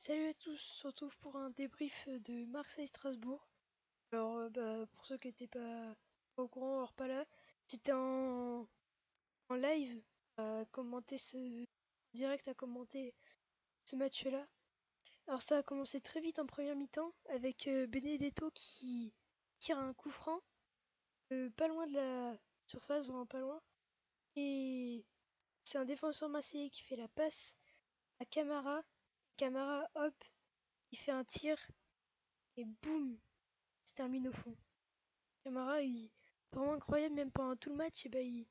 Salut à tous, on se retrouve pour un débrief de Marseille-Strasbourg. Alors, pour ceux qui n'étaient pas au courant, alors pas là, j'étais en live à commenter direct à commenter ce match-là. Alors ça a commencé très vite en première mi-temps avec Benedetto qui tire un coup franc, pas loin de la surface, vraiment pas loin. Et c'est un défenseur marseillais qui fait la passe à Camara. Camara, hop, il fait un tir et boum, se termine au fond. Camara, il vraiment incroyable, même pendant tout le match, et il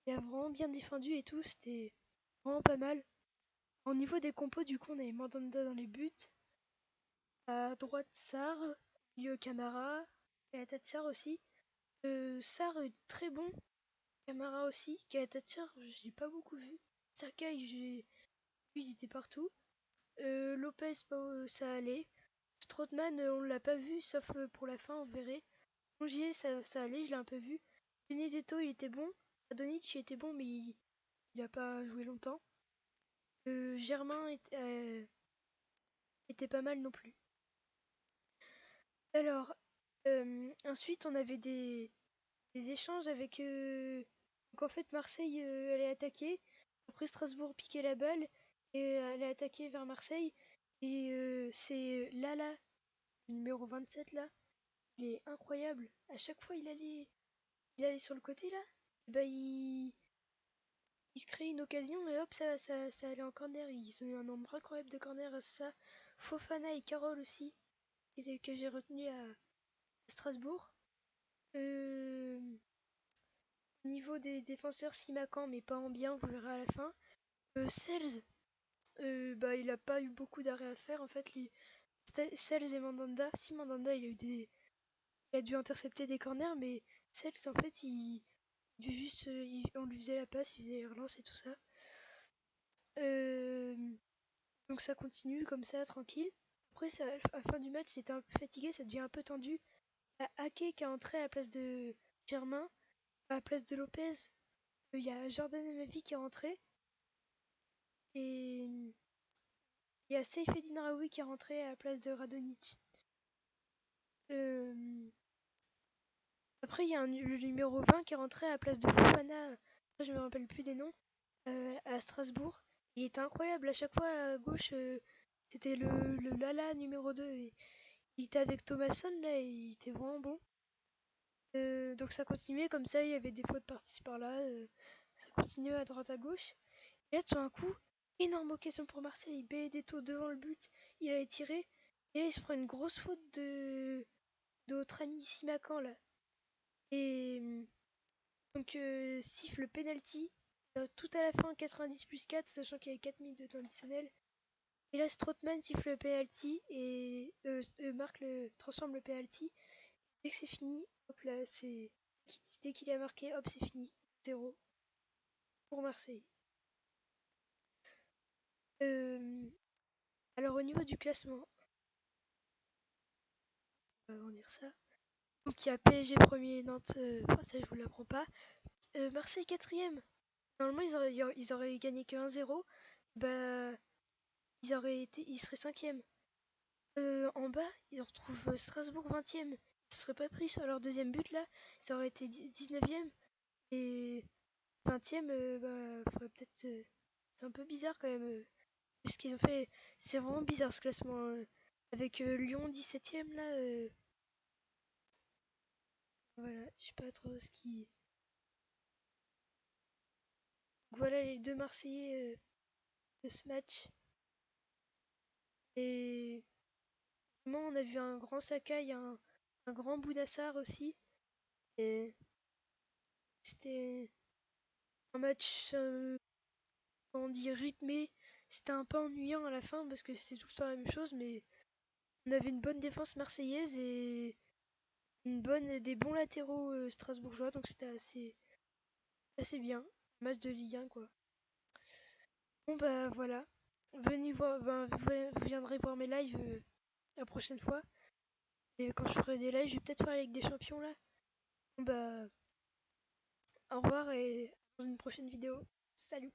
a vraiment bien défendu et tout, c'était vraiment pas mal. Au niveau des compos, du coup, on avait Mandanda dans les buts, à droite Sarr, milieu Camara, et à Tatchar aussi. Sarr est très bon, Camara aussi, Tatchar, j'ai pas beaucoup vu. Sakai, lui, il était partout. Lopez, ça allait. Strootman, on l'a pas vu, sauf pour la fin, on verrait. Rongier, ça allait, je l'ai un peu vu. Benedetto, il était bon. Radonjic, il était bon, mais il a pas joué longtemps. Germain était pas mal non plus. Alors, ensuite, on avait des échanges avec. Donc, en fait, Marseille allait attaquer. Après, Strasbourg piquait la balle et allait attaquer vers Marseille. Et c'est Lala, le numéro 27 là. Il est incroyable. À chaque fois, il allait sur le côté là. Et il se crée une occasion et hop, ça allait en corner. Ils ont eu un nombre incroyable de corners à ça. Fofana et Carole aussi, que j'ai retenu à Strasbourg. Euh, Au niveau des défenseurs, Simakan, mais pas en bien, vous verrez à la fin. Sels, il a pas eu beaucoup d'arrêts à faire en fait. Sels et Mandanda. Si Mandanda, il a dû intercepter des corners, mais Sels en fait, on lui faisait la passe, il faisait les relances et tout ça. Euh, Donc ça continue comme ça, tranquille. Après, à la fin du match, j'étais un peu fatigué, ça devient un peu tendu. Il y a Ake qui est entré à la place de Germain, à la place de Lopez. Il y a Jordan Amavi qui est rentré. Et il y a Seyfedine Raoui qui est rentré à la place de Radonjic. Euh, Après, il y a le numéro 20 qui est rentré à la place de Fofana. Après, je me rappelle plus des noms. À Strasbourg. Il était incroyable. À chaque fois, à gauche, c'était le Lala numéro 2. Il était avec Thomasson, là, et il était vraiment bon. Donc ça continuait comme ça, il y avait des fautes par-ci par-là. Ça continuait à droite à gauche. Et là, tout d'un coup, énorme occasion pour Marseille. Benedetto devant le but, il allait tirer. Et là, il se prend une grosse faute de notre ami Simakan, là. Et donc, siffle penalty. Tout à la fin, 90 plus 4, sachant qu'il y avait 4 minutes de temps additionnel. Et là, Strootman siffle le penalty et transforme le penalty. Dès que c'est fini, hop là, dès qu'il a marqué, hop, c'est fini. 0 pour Marseille. Euh, alors au niveau du classement, on va agrandir ça. Donc il y a PSG premier, Nantes, ça je vous l'apprends pas. Marseille quatrième. Normalement ils auraient gagné que 1-0. Bah ils seraient cinquième. En bas, ils retrouvent Strasbourg 20e. Ils ne seraient pas pris sur leur deuxième but là. Ils auraient été 19e. Et 20e, faudrait peut-être. C'est un peu bizarre quand même. Ce qu'ils ont fait, c'est vraiment bizarre ce classement. Avec Lyon 17e là. Voilà, je sais pas trop ce qui. Donc, voilà les deux Marseillais de ce match. Et vraiment, on a vu un grand Sakai, un grand Bounassar aussi. Et c'était un match, on dit rythmé. C'était un peu ennuyant à la fin parce que c'était tout le temps la même chose, mais on avait une bonne défense marseillaise et des bons latéraux strasbourgeois, donc c'était assez bien. Match de Ligue 1 quoi. Bon bah voilà. Venez voir, vous viendrez voir mes lives la prochaine fois. Et quand je ferai des lives, je vais peut-être faire avec des champions là. Bon bah au revoir et dans une prochaine vidéo. Salut.